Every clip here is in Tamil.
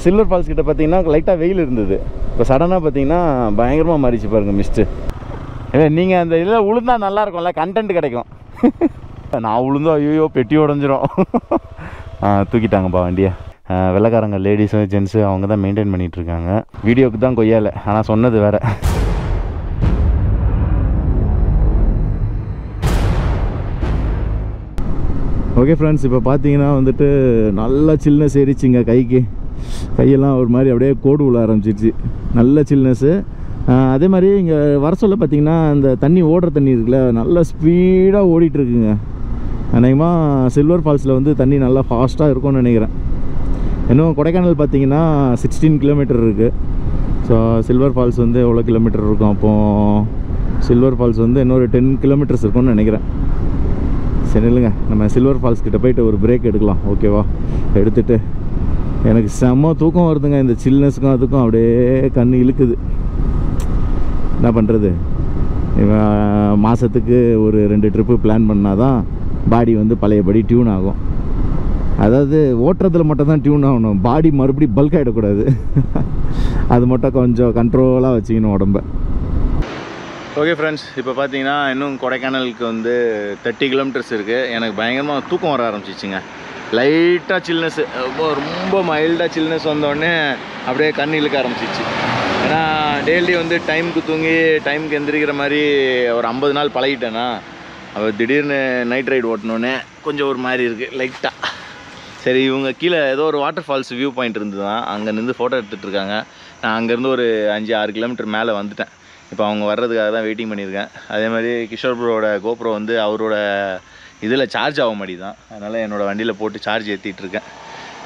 சில்வர் ஃபால்ஸ் கிட்ட பார்த்தீங்கன்னா லைட்டாக வெயில் இருந்தது. இப்போ சடனாக பார்த்தீங்கன்னா பயங்கரமாக மாறிச்சு பாருங்கள் மிஸ்ட்டு. இல்லை நீங்கள் அந்த இதில் உளுந்தா நல்லாயிருக்கும்ல, கண்டென்ட் கிடைக்கும். நான் உளுந்தோ ஐயோ பெட்டி உடஞ்சிரும். தூக்கிட்டாங்கப்பா வண்டியை. வெள்ளைக்காரங்க லேடிஸு ஜென்ஸு அவங்க தான் மெயின்டைன் பண்ணிகிட்ருக்காங்க. வீடியோவுக்கு தான் கொய்யால, ஆனால் சொன்னது வேறு. ஓகே ஃப்ரெண்ட்ஸ், இப்போ பார்த்தீங்கன்னா வந்துட்டு நல்லா சில்னஸ் ஏறிச்சிங்க. கையெல்லாம் ஒரு மாதிரி அப்படியே கோடு உள்ள ஆரம்பிச்சிருச்சு. நல்ல சில்னஸ்ஸு. அதே மாதிரி இங்கே வர சொல்ல பார்த்தீங்கன்னா இந்த தண்ணி ஓடுற தண்ணி இருக்குல்ல, நல்லா ஸ்பீடாக ஓடிட்டுருக்குங்க. அநேகமாக சில்வர் ஃபால்ஸில் வந்து தண்ணி நல்லா ஃபாஸ்ட்டாக இருக்கும்னு நினைக்கிறேன். இன்னும் கொடைக்கானல் பார்த்தீங்கன்னா 16 கிலோமீட்டர் இருக்குது. ஸோ சில்வர் ஃபால்ஸ் வந்து எவ்வளோ கிலோமீட்டர் இருக்கும்? அப்போது சில்வர் ஃபால்ஸ் வந்து இன்னொரு 10 கிலோமீட்டர்ஸ் இருக்கும்னு நினைக்கிறேன். சரி இல்லைங்க, நம்ம சில்வர் ஃபால்ஸ் கிட்ட போயிட்டு ஒரு பிரேக் எடுக்கலாம், ஓகேவா? எடுத்துகிட்டு எனக்கு செம்ம தூக்கம் வருதுங்க. இந்த சில்னஸுக்கும் அதுக்கும் அப்படியே கண் இழுக்குது. என்ன பண்ணுறது? மாதத்துக்கு ஒரு 2 ட்ரிப்பு பிளான் பண்ணால் தான் பாடி வந்து பழையபடி டியூன் ஆகும். அதாவது ஓட்டுறதுல மட்டும் தான் டியூன் ஆகணும், பாடி மறுபடியும் பல்க் ஆகிடக்கூடாது. அது மட்டும் கொஞ்சம் கண்ட்ரோலாக வச்சுக்கணும் உடம்ப. ஓகே ஃப்ரெண்ட்ஸ், இப்போ பார்த்தீங்கன்னா இன்னும் கொடைக்கானலுக்கு வந்து 30 கிலோமீட்டர்ஸ் இருக்குது. எனக்கு பயங்கரமாக தூக்கம் வர ஆரம்பிச்சிச்சுங்க. லைட்டாக சில்னஸ், ரொம்ப மைல்டாக சில்னஸ் வந்தோடனே அப்படியே கண் இழுக்க ஆரம்பிச்சிச்சு. ஏன்னா டெய்லி வந்து டைமுக்கு தூங்கி டைமுக்கு எந்திரிக்கிற மாதிரி ஒரு 50 நாள் பழகிட்டேன்னா, அவர் திடீர்னு நைட் ரைடு ஓட்டினோடனே கொஞ்சம் ஒரு மாதிரி இருக்குது லைட்டாக. சரி, இவங்க கீழே ஏதோ ஒரு வாட்டர் ஃபால்ஸ் வியூ பாயிண்ட் இருந்து தான் அங்கே நின்று ஃபோட்டோ எடுத்துகிட்டு இருக்காங்க. நான் அங்கேருந்து ஒரு 5-6 கிலோமீட்டர் மேலே வந்துட்டேன். இப்போ அவங்க வர்றதுக்காக தான் வெயிட்டிங் பண்ணியிருக்கேன். அதே மாதிரி கிஷோர் ப்ரோட கோப்ரோ வந்து அவரோட இதில் சார்ஜ் ஆக மாட்டேங்குது தான். அதனால் என்னோடய வண்டியில் போட்டு சார்ஜ் ஏற்றிட்டுருக்கேன்.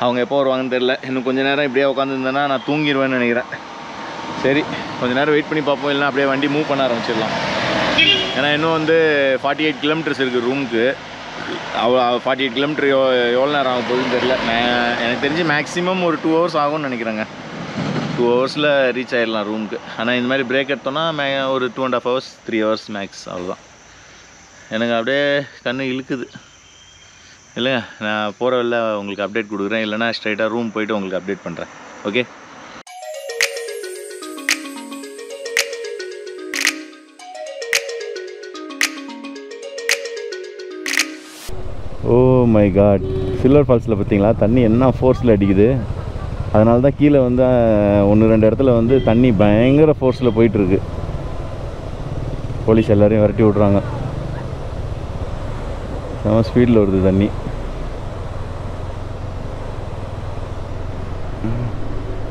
அவங்க எப்போ வருவாங்கன்னு தெரில. இன்னும் கொஞ்சம் நேரம் இப்படியே உட்காந்துருந்தேன்னா நான் தூங்கிடுவேன்னு நினைக்கிறேன். சரி, கொஞ்சம் நேரம் வெயிட் பண்ணி பார்ப்போம், இல்லைனா அப்படியே வண்டி மூவ் பண்ண ஆரம்பிச்சிடலாம். ஏன்னா இன்னும் வந்து 48 கிலோமீட்டர்ஸ் இருக்குது ரூமுக்கு. 48 கிலோமீட்டர் எவ்வளோ நேரம் ஆகும் போகுதுன்னு தெரில. எனக்கு தெரிஞ்சு மேக்ஸிமம் ஒரு 2 ஹவர்ஸ் ஆகும்னு நினைக்கிறேங்க. 2 ஹவர்ஸில் ரீச் ஆகிடலாம் ரூமுக்கு. ஆனால் இந்த மாதிரி பிரேக் எடுத்தோன்னா ஒரு 2.5 ஹவர்ஸ் 3 ஹவர்ஸ் மேக்ஸ், அவ்வளோதான். எனக்கு அப்படியே கண்ணு இழுக்குது இல்லைங்க. நான் போகிற வழில உங்களுக்கு அப்டேட் கொடுக்குறேன், இல்லைனா ஸ்ட்ரைட்டாக ரூம் போயிட்டு உங்களுக்கு அப்டேட் பண்ணுறேன். Okay. Oh my god, silver ஃபால்ஸில் பார்த்தீங்களா தண்ணி என்ன ஃபோர்ஸில் அடிக்குது. அதனால தான் கீழே வந்து 1-2 இடத்துல வந்து தண்ணி பயங்கர ஃபோர்ஸில் போயிட்டுருக்கு. போலீஸ் எல்லோரையும் விரட்டி விட்றாங்க. செம ஸ்பீடில் வருது தண்ணி.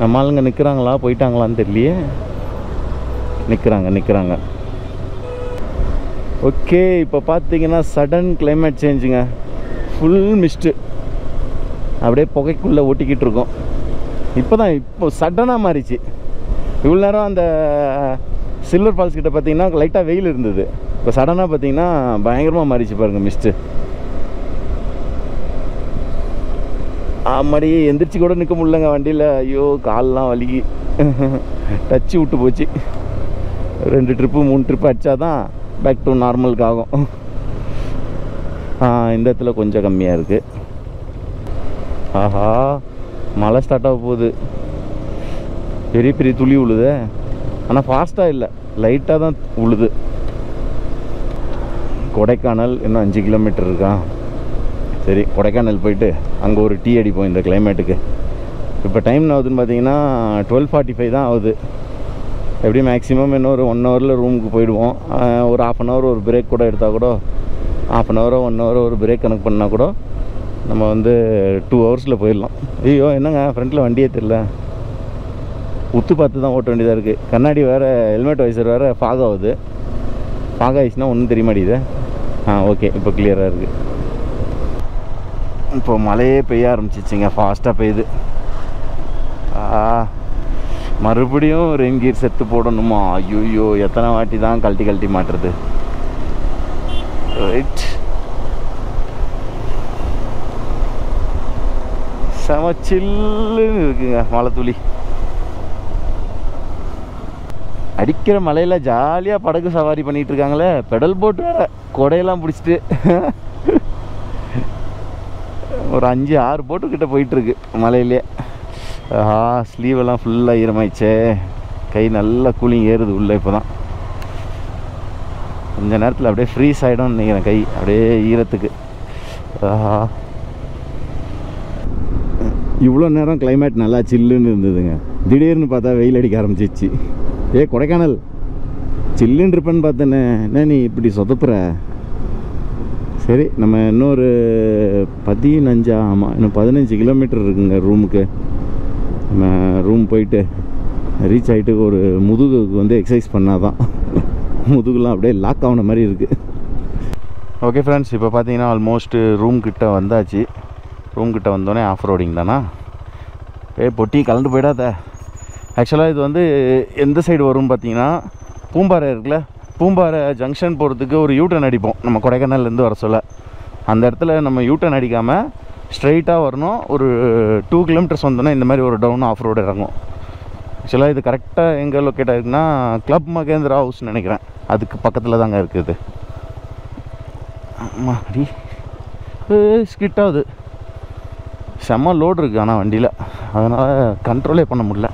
நம்ம ஆளுங்க நிற்கிறாங்களா போயிட்டாங்களான்னு தெரியலையே. நிற்கிறாங்க. ஓகே, இப்போ பார்த்தீங்கன்னா சடன் கிளைமேட் சேஞ்சுங்க. ஃபுல் மிஸ்ட்டு அப்படியே புகைக்குள்ளே ஒட்டிக்கிட்டு இருக்கோம். இப்போ சடனாக மாறிச்சு. இவ்வளோ நேரம் அந்த சில்வர் ஃபால்ஸ் கிட்ட பார்த்தீங்கன்னா லைட்டாக வெயில் இருந்தது. இப்போ சடனாக பார்த்தீங்கன்னா பயங்கரமாக மாறிச்சு பாருங்கள் மிஸ்ட்டு. ஆமாடி, எந்திரிச்சு கூட நிற்க முடியலங்க வண்டியில். ஐயோ கால்லாம் வலிக்கு, டச்சு விட்டு போச்சு. 2 ட்ரிப்பு 3 ட்ரிப்பு அடித்தா தான் பேக் டு நார்மலுக்கு ஆகும். இந்த இடத்துல கொஞ்சம் கம்மியாக இருக்குது. ஆஹா, மழை ஸ்டார்ட் ஆக போகுது. பெரிய பெரிய துளி உழுது. ஆனால் ஃபாஸ்ட்டாக இல்லை, லைட்டாக தான் உழுது. கொடைக்கானல் இன்னும் 5 கிலோமீட்டர் இருக்கா. சரி, கொடைக்கானல் போயிட்டு அங்கே ஒரு டீ அடிப்போம் இந்த கிளைமேட்டுக்கு. இப்போ டைம் ஆகுதுன்னு பார்த்தீங்கன்னா 12:45 தான் ஆகுது. எப்படி மேக்ஸிமம் இன்னொரு 1 ஹவரில் ரூமுக்கு போயிடுவோம். ஒரு 1/2 ஹவர் ஒரு பிரேக் கூட எடுத்தால் கூட 1/2 ஹவரோ 1 ஹவரோ ஒரு பிரேக் கனெக்ட் பண்ணால் கூட நம்ம வந்து 2 ஹவர்ஸில் போயிடலாம். ஐயோ என்னங்க ஃப்ரண்ட்டில் வண்டியே தெரியல, உத்து பார்த்து தான் ஓட்ட வேண்டியதாக இருக்குது. கண்ணாடி வேறு, ஹெல்மெட் வைசர் வேறு ஃபாக் ஆகுது. ஃபாக் ஆகிடுச்சுன்னா ஒன்றும் தெரிய மாட்டேங்குது. ஓகே, இப்போ கிளியராக இருக்குது. இப்போ மழையே பெய்ய ஆரம்பிச்சிச்சிங்க, ஃபாஸ்ட்டாக பெய்யுது. மறுபடியும் ரெயின் கீர் செட்டு போடணுமா? ஐயோ, எத்தனை வாட்டி தான் கழட்டி மாட்டுறது. ரைட், செம சில்லுன்னு இருக்குங்க. மழை துளி அடிக்கிற மலையில் ஜாலியாக படகு சவாரி பண்ணிகிட்டு இருக்காங்களே. பெடல் போட்டு வேறு கொடையெல்லாம் பிடிச்சிட்டு ஒரு 5-6 போட்டுக்கிட்ட போயிட்டுருக்கு மலையிலே. ஸ்லீவெல்லாம் ஃபுல்லாக ஈரமாயிடுச்சே. கை நல்லா கூலிங் ஏறுது உள்ளே. இப்போ தான் கொஞ்ச நேரத்தில் அப்படியே ஃப்ரீஸ் ஆகிடும்னு நினைக்கிறேன் கை அப்படியே ஈரத்துக்கு. இவ்வளோ நேரம் கிளைமேட் நல்லா சில்லுன்னு இருந்ததுங்க. திடீர்னு பார்த்தா வெயில் அடிக்க ஆரம்பிச்சிச்சு. கொடைக்கானல் சில்லுன்னு இருப்பேன்னு பார்த்தேனே, என்ன நீ இப்படி சொதப்புற? சரி, நம்ம இன்னொரு 15 ஆமாம் இன்னும் 15 கிலோமீட்டர் இருக்குங்க ரூமுக்கு. நம்ம ரூம் போயிட்டு ரீச் ஆகிட்டு ஒரு முதுகுக்கு வந்து எக்ஸசைஸ் பண்ணால் தான் முதுகுலாம் அப்படியே லாக் ஆகின மாதிரி இருக்குது. ஓகே ஃப்ரெண்ட்ஸ், இப்போ பார்த்தீங்கன்னா ஆல்மோஸ்ட்டு ரூம் கிட்ட வந்தாச்சு. ரூம் கிட்ட வந்தோடனே ஆஃப் ரோடிங் தானா. பொட்டி கலந்து போயிடாத. ஆக்சுவலாக இது வந்து எந்த சைடு வரும்னு பார்த்தீங்கன்னா, பூம்பாறை இருக்குல்ல, பூம்பாறை ஜங்ஷன் போகிறதுக்கு ஒரு யூட்டன் அடிப்போம் நம்ம கொடைக்கானல்லேருந்து வர சொல்ல. அந்த இடத்துல நம்ம யூட்டன் அடிக்காமல் ஸ்ட்ரைட்டாக வரணும். ஒரு 2 கிலோமீட்டர்ஸ் வந்தோன்னா இந்த மாதிரி ஒரு டவுன் ஆஃப் ரோடு இறங்கும். ஆக்சுவலாக இது கரெக்டாக எங்கே லொக்கேட் ஆகிருக்குன்னா கிளப் மகேந்திரா ஹவுஸ்ன்னு நினைக்கிறேன். அதுக்கு பக்கத்தில் தாங்க இருக்குது. ஆமாம், அடி ஸ்கிட் ஆகுது. செம்ம லோடு இருக்குது ஆனால் வண்டியில், அதனால் கண்ட்ரோலே பண்ண முடியல.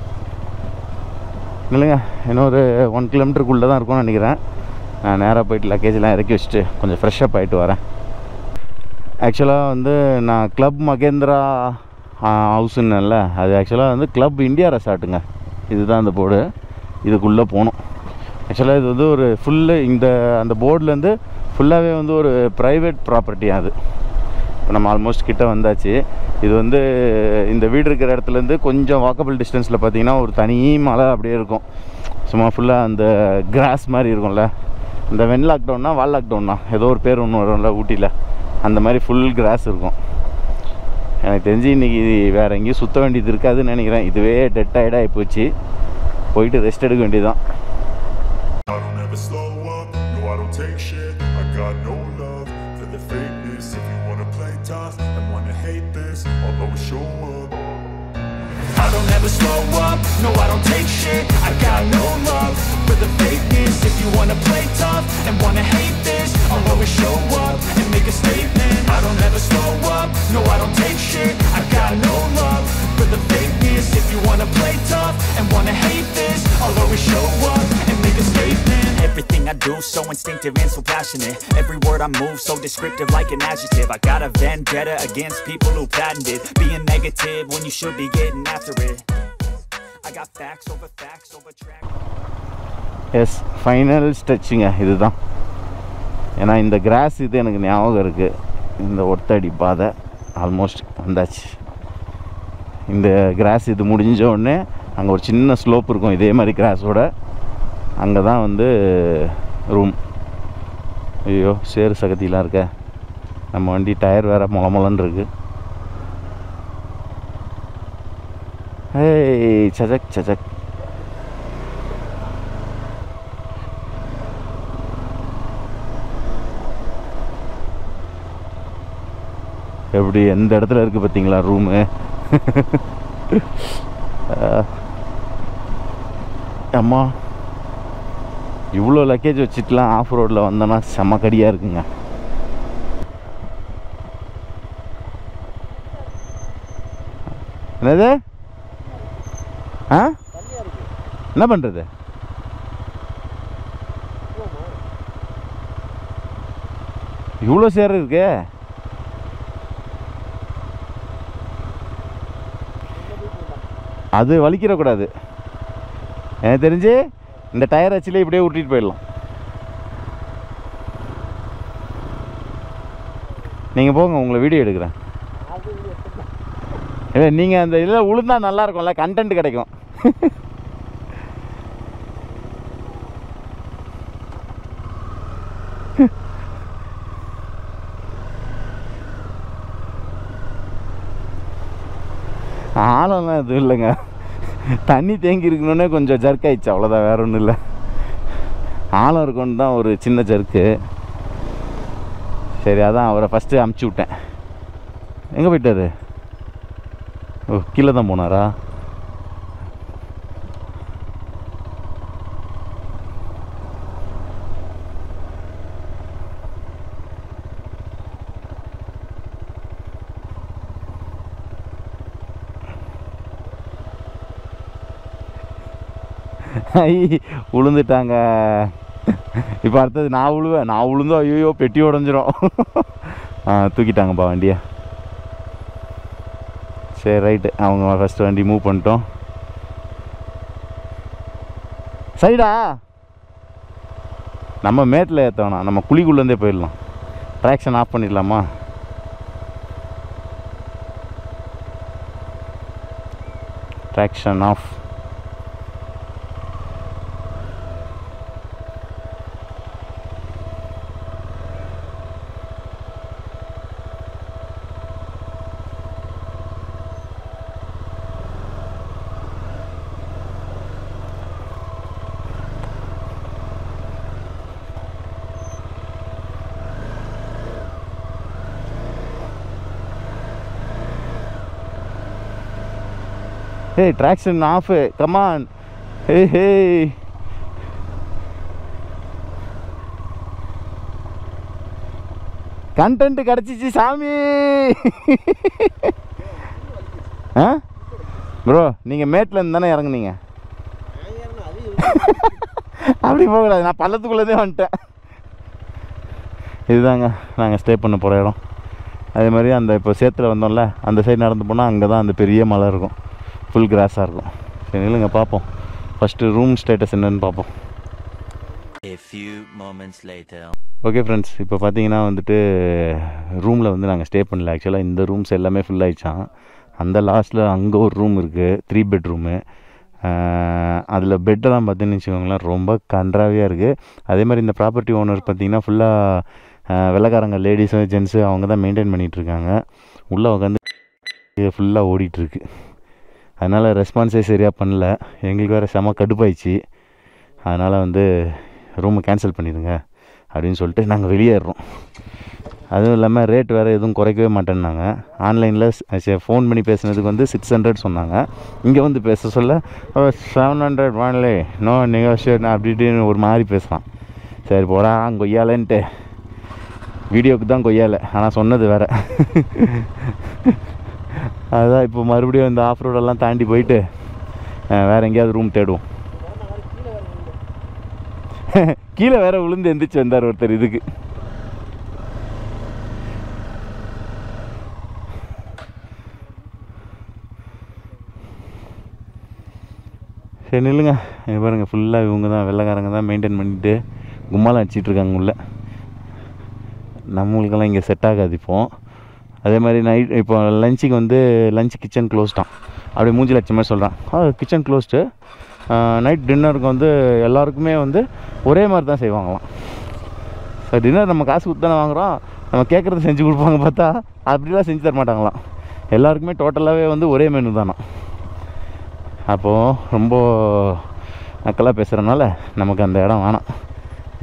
இல்லைங்க, இன்னொரு 1 கிலோமீட்டருக்குள்ளே தான் இருக்கும்னு நினைக்கிறேன். நான் நேராக போயிட்டு லக்கேஜெலாம் இறக்கி வச்சுட்டு கொஞ்சம் ஃப்ரெஷ்ஷப் ஆகிட்டு வரேன். ஆக்சுவலாக வந்து நான் கிளப் மகேந்திரா ஹவுஸுன்னல்ல, அது ஆக்சுவலாக வந்து கிளப் இந்தியா ரெசார்ட்டுங்க. இதுதான் அந்த போர்டு. இதுக்குள்ளே போகணும். ஆக்சுவலாக இது வந்து ஒரு ஃபுல்லு அந்த போர்ட்லேருந்து ஃபுல்லாகவே வந்து ஒரு ப்ரைவேட் ப்ராப்பர்ட்டி. அது இப்போ நம்ம ஆல்மோஸ்ட் கிட்டே வந்தாச்சு. இது வந்து இந்த வீடு இருக்கிற இடத்துலேருந்து கொஞ்சம் வாக்கபிள் டிஸ்டன்ஸில் பார்த்தீங்கன்னா ஒரு தனி மலை அப்படியே இருக்கும். சும்மா ஃபுல்லாக அந்த கிராஸ் மாதிரி இருக்கும்ல. இந்த வெண் லாக்டவுன்னா வால் லாக்டவுன்னா ஏதோ ஒரு பேர் ஒன்று வரும்ல ஊட்டியில், அந்த மாதிரி ஃபுல் கிராஸ் இருக்கும். எனக்கு தெரிஞ்சு இன்றைக்கி வேறு எங்கேயும் சுற்ற வேண்டியது இருக்காதுன்னு நினைக்கிறேன். இதுவே டெட் டயர்டாகி போச்சு. போயிட்டு ரெஸ்ட் எடுக்க வேண்டியதுதான். I don't ever slow up, no I don't take shit. I got no love for the fakeness. If you wanna play tough and wanna hate this, I'll always show up and make a statement. I don't ever slow up, no I don't take shit. I got no love for the fakeness. If you wanna play tough and wanna hate this, I'll always show up and make a statement. Everything I do so instinctive and so passionate. Every word I move so descriptive like an adjective. I got a vendetta against people who patented being negative when you should be getting after it. I got facts over track. Yes, final ஸ்ட்ரெச்சுங்க இதுதான். ஏன்னா இந்த கிராஸ் இது எனக்கு ஞாபகம் இருக்குது. இந்த ஒத்தடி பாதை ஆல்மோஸ்ட் வந்தாச்சு. இந்த கிராஸ் இது முடிஞ்ச உடனே அங்கே ஒரு சின்ன ஸ்லோப் இருக்கும் இதே மாதிரி கிராஸோட. அங்கே தான் வந்து ரூம். ஐயோ, சேறு சகதியெலாம் இருக்க. நம்ம வண்டி டயர் வேறு மொளமொளன்னு இருக்குது. ஏய் சஜக் சஜக். எப்படி எந்த இடத்துல இருக்குது பார்த்தீங்களா ரூமு. அம்மா, இவ்வளோ லக்கேஜ் வச்சுட்டுலாம் ஆஃப் ரோடில் வந்தோன்னா செம்ம கடியாக இருக்குங்க. என்னது? என்ன பண்ணுறது? இவ்வளோ சேர் இருக்கு. அது வலிக்கிறக்கூடாது எனக்கு தெரிஞ்சு. இந்த டயர் வச்சுலே இப்படியே விட்டிட்டு போயிடலாம். நீங்கள் போங்க, உங்களை வீடியோ எடுக்கிறேன். இல்லை, நீங்கள் அந்த இதில் உளுந்தா நல்லாயிருக்கும்ல, கண்டென்ட் கிடைக்கும். ஆழம்லாம் எதுவும் இல்லைங்க. தண்ணி தேங்கி இருக்கணுன்னே கொஞ்சம் ஜர்க் ஆயிடுச்சு, அவ்வளோதான், வேற ஒன்றும் இல்லை. ஆழம் இருக்குன்னு தான் ஒரு சின்ன ஜர்க்கு. சரி, அதான் அவரை ஃபஸ்ட்டு அமுச்சு விட்டேன். எங்கே போயிட்டாரு? ஓ, கீழே தான் போனாரா? விழுந்துட்டாங்க. இப்போ அடுத்தது நான் விழுவேன். நான் விழுந்தோம் ஐயோ பெட்டி உடஞ்சிரும். தூக்கிட்டாங்கப்பா வண்டியை. சரி ரைட்டு, அவங்க ஃபஸ்ட்டு வண்டி மூவ் பண்ணிட்டோம். சரிடா, நம்ம மேட்டில் ஏற்றோண்ணா, நம்ம குழிக்குள்ளேருந்தே போயிடலாம். ட்ராக்ஷன் ஆஃப் பண்ணிடலாமா? Traction off. Hey, traction off it. Come on. Hey, hey. Content கிடச்சிச்சு சாமி. ப்ரோ நீங்கள் மேட்டில் இருந்து தானே இறங்குனீங்க? அப்படி போகக்கூடாது, நான் பள்ளத்துக்குள்ளே வந்துட்டேன். இதுதாங்க நாங்கள் ஸ்டே பண்ண போகிற இடம். அதே மாதிரி அந்த இப்போ சேத்துல வந்தோம்ல, அந்த சைடு நடந்து போனால் அங்கே தான் அந்த பெரிய மலை இருக்கும், ஃபுல் கிராஸாக இருக்கும். சரி இல்லைங்க, பார்ப்போம் ஃபஸ்ட்டு ரூம் ஸ்டேட்டஸ் என்னன்னு பார்ப்போம். ஓகே ஃப்ரெண்ட்ஸ், இப்போ பார்த்தீங்கன்னா வந்துட்டு ரூமில் வந்து நாங்கள் ஸ்டே பண்ணல. ஆக்சுவலாக இந்த ரூம்ஸ் எல்லாமே ஃபுல் ஆகிடுச்சான். அந்த லாஸ்ட்டில் அங்கே ஒரு ரூம் இருக்குது, 3 பெட்ரூமு. அதில் பெட்டெல்லாம் பார்த்தீங்கன்னு வச்சுக்கோங்களேன், ரொம்ப கன்றாவியாக இருக்குது. அதே மாதிரி இந்த ப்ராப்பர்ட்டி ஓனர் பார்த்திங்கன்னா ஃபுல்லாக வெள்ளைக்காரங்க, லேடிஸு ஜென்ஸு அவங்க தான் மெயின்டைன் பண்ணிகிட்ருக்காங்க. உள்ளே உட்காந்து ஃபுல்லாக ஓடிட்டுருக்கு. அதனால் ரெஸ்பான்ஸே சரியாக பண்ணல. எங்களுக்கு வேறு செம கடுப்பாயிடுச்சு. அதனால் வந்து ரூமை கேன்சல் பண்ணிடுங்க அப்படின்னு சொல்லிட்டு நாங்கள் வெளியேறோம். அதுவும் இல்லாமல் ரேட் வேறு எதுவும் குறைக்கவே மாட்டேன்னாங்க. ஆன்லைனில் ஃபோன் பண்ணி பேசுனதுக்கு வந்து 600 சொன்னாங்க. இங்கே வந்து பேச சொல்ல 700 வாங்கலே, நோ நெகோஷியேட் அப்படி இப்படின்னு ஒரு மாதிரி பேசுகிறான். சரி போடா கொய்யாலன்ட்டு, வீடியோவுக்கு தான் கொய்யால, ஆனால் சொன்னது வேறு. அதுதான் இப்போ மறுபடியும் இந்த ஆஃப் ரோடெல்லாம் தாண்டி போயிட்டு வேறு எங்கேயாவது ரூம் தேடுவோம். கீழே வேறு விழுந்து எந்திரிச்சு வந்தார் ஒருத்தர் இதுக்கு. சரி நில்லுங்க, இங்கே பாருங்கள் ஃபுல்லாக இவங்க தான் வெள்ளைக்காரங்க தான் மெயின்டைன் பண்ணிவிட்டு கும்மாலாம் அடிச்சிட்ருக்காங்க உள்ள. நம்மளுக்கெல்லாம் இங்கே செட் ஆகாது இப்போது. அதே மாதிரி நைட் இப்போ லஞ்சுக்கு வந்து லஞ்ச் கிச்சன் க்ளோஸ்டான். அப்படியே மூஞ்சி லட்சம் மாதிரி சொல்கிறான். Kitchen closed. நைட் டின்னருக்கு வந்து எல்லாருக்குமே வந்து ஒரே மாதிரி தான் செய்வாங்களாம். ஸோ டின்னர் நம்ம காசு கொடுத்து தானே வாங்குகிறோம், நம்ம கேட்குறத செஞ்சு கொடுப்பாங்க. பார்த்தா அப்படிலாம் செஞ்சு தர மாட்டாங்களாம். எல்லாருக்குமே டோட்டலாகவே வந்து ஒரே மெனு தானா. அப்போது ரொம்ப நக்கலாக பேசுகிறனால நமக்கு அந்த இடம் வேணாம்.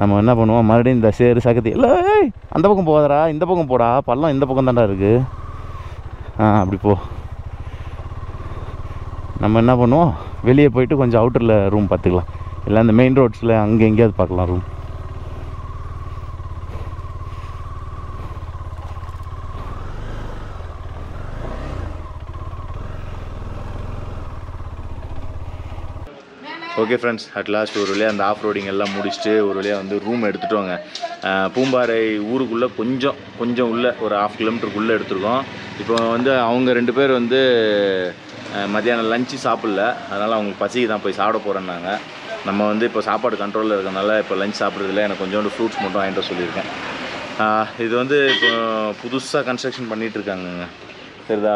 நம்ம என்ன பண்ணுவோம், மறுபடியும் இந்த சேரு சகதி இல்லை அந்த பக்கம் போகாதரா, இந்த பக்கம் போடா, பள்ளம் இந்த பக்கம் தாண்டா இருக்குது. அப்படி போ. நம்ம என்ன பண்ணுவோம், வெளியே போயிட்டு கொஞ்சம் அவுட்டரில் ரூம் பார்த்துக்கலாம். இல்லை அந்த மெயின் ரோட்ஸில் அங்கே எங்கேயாவது பார்க்கலாம் room. Okay friends, at last ஒரு வழியாக அந்த ஆஃப் ரோடிங் எல்லாம் முடிச்சுட்டு ஒரு வழியாக வந்து ரூம் எடுத்துகிட்டோங்க. பூம்பாறை ஊருக்குள்ளே கொஞ்சம் உள்ளே ஒரு 1/2 கிலோமீட்டருக்குள்ளே எடுத்துருக்கோம். இப்போ வந்து அவங்க 2 பேர் வந்து மத்தியானம் லஞ்சு சாப்பிடல, அதனால் அவங்களுக்கு பசிக்கு தான் போய் சாப்பிட போகிறேன்னாங்க. நம்ம வந்து இப்போ சாப்பாடு கண்ட்ரோலில் இருக்கனால இப்போ லஞ்ச் சாப்பிட்றதில்ல. எனக்கு கொஞ்சோண்டு ஃப்ரூட்ஸ் மட்டும் வாங்கிட்டு சொல்லியிருக்கேன். இது வந்து இப்போ புதுசாக கன்ஸ்ட்ரக்ஷன் பண்ணிகிட்ருக்காங்கங்க, சரிதா,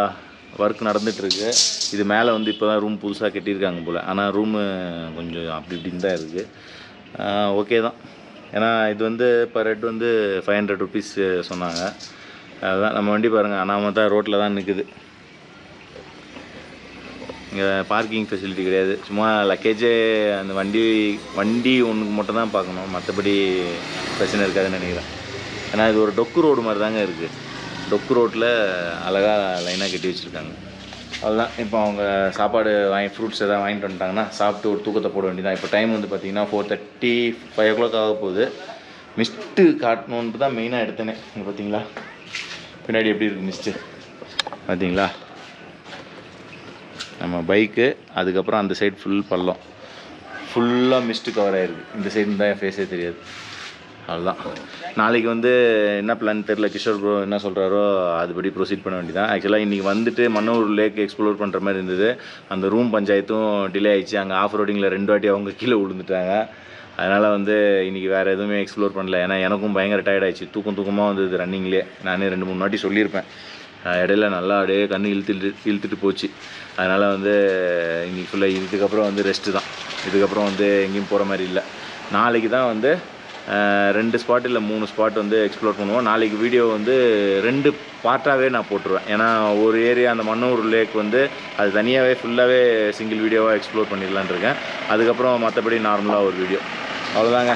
ஒர்க் நடந்துகிட்ருக்கு. இது மேலே வந்து இப்போ தான் ரூம் புதுசாக கட்டியிருக்காங்க போல். ஆனால் ரூமு கொஞ்சம் அப்படி இப்படின்னு தான் இருக்குது. ஓகே தான், ஏன்னா இது வந்து பர் ஹெட் வந்து 500 ருபீஸ் சொன்னாங்க. அதுதான் நம்ம வண்டி பாருங்கள், அனாமத்தா ரோட்டில் தான் நிற்குது. இங்கே பார்க்கிங் ஃபெசிலிட்டி கிடையாது. சும்மா லக்கேஜே அந்த வண்டி ஒன்றுக்கு மட்டும் தான் பார்க்கணும், மற்றபடி பிரச்சனை இருக்காதுன்னு நினைக்கிறேன். ஏன்னா இது ஒரு டொக்கு ரோடு மாதிரி தாங்க இருக்குது. டொக்கு ரோட்டில் அழகாக லைனாக கட்டி வச்சுருக்காங்க. அதுதான் இப்போ அவங்க சாப்பாடு ஃப்ரூட்ஸ் எதாவது வாங்கிட்டு வந்துட்டாங்கன்னா சாப்பிட்டு ஒரு தூக்கத்தை போட வேண்டியதான். இப்போ டைம் வந்து பார்த்திங்கன்னா 4:30, 5 o'clock ஆக போகுது. மிஸ்ட்டு காட்டணுன்ட்டு தான் மெயினாக எடுத்தேனே. இங்கே பார்த்தீங்களா பின்னாடி எப்படி இருக்குது மிஸ்ட்டு பார்த்தீங்களா? நம்ம பைக்கு, அதுக்கப்புறம் அந்த சைடு ஃபுல் ஃபுல்லாக மிஸ்ட்டு கவர் ஆகிருக்கு. இந்த சைடு தான் என் ஃபேஸே தெரியாது. அவ்வளோதான். நாளைக்கு வந்து என்ன பிளான் தெரில, கிஷோர் ப்ரோ என்ன சொல்கிறாரோ அதுபடி ப்ரொசீட் பண்ண வேண்டியதான். ஆக்சுவலாக இன்றைக்கி வந்துட்டு மன்னூர் லேக் எக்ஸ்ப்ளோர் பண்ணுற மாதிரி இருந்தது. அந்த ரூம் பஞ்சாயத்தும் டிலே ஆகிடுச்சு. அங்கே ஆஃப் ரோடிங்கில் 2 வாட்டி அவங்க கீழே விழுந்துட்டாங்க. அதனால் வந்து இன்றைக்கி வேறு எதுவுமே எக்ஸ்ப்ளோர் பண்ணல. ஏன்னா எனக்கும் பயங்கர டயர்டாகிடுச்சு. தூக்கமாக வந்தது ரன்னிங்லேயே. நானே 2-3 வாட்டி சொல்லியிருப்பேன். இடையில நல்லா அப்படியே கண்ணு இழுத்துட்டு போச்சு. அதனால் வந்து இன்றைக்கி ஃபுல்லாக இதுக்கப்புறம் வந்து ரெஸ்ட்டு தான். இதுக்கப்புறம் வந்து எங்கேயும் போகிற மாதிரி இல்லை. நாளைக்கு தான் வந்து 2 ஸ்பாட் இல்லை 3 ஸ்பாட் வந்து எக்ஸ்ப்ளோர் பண்ணுவோம். நாளைக்கு வீடியோ வந்து 2 பார்ட்டாகவே நான் போட்டுருவேன். ஏன்னா ஒரு ஏரியா அந்த மன்னூர் லேக் வந்து அது தனியாகவே ஃபுல்லாகவே சிங்கிள் வீடியோவாக எக்ஸ்ப்ளோர் பண்ணிடலான் இருக்கேன். அதுக்கப்புறம் மற்றபடி நார்மலாக ஒரு வீடியோ. அவ்வளோதாங்க.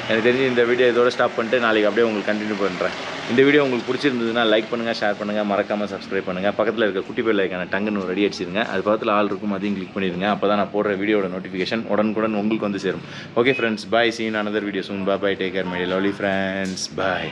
எனக்கு தெரிஞ்சு இந்த வீடியோ இதோட ஸ்டாப் பண்ணிட்டு நாளைக்கு அப்படியே உங்களுக்கு கண்டினியூ பண்ணுறேன். இந்த வீடியோ உங்களுக்கு பிடிச்சிருந்ததுன்னா லைக் பண்ணுங்கள், ஷேர் பண்ணுங்கள், மறக்காமல் சப்ஸ்கிரைப் பண்ணுங்கள். பக்கத்தில் இருக்க குட்டி பெல் ஐக்கான டங்குன்னு ரெடி அடிச்சிருங்க. அது பக்கத்தில் ஆள் இருக்கும், அதையும் கிளிக் பண்ணிடுங்க. அப்போ தான் நான் போடுற வீடியோட நோட்டிஃபிகேஷன் உடனுக்குடன் உங்களுக்கு வந்து சேரும். Okay friends, bye. See you in another video soon. Bye bye. Take care my lovely friends. Bye.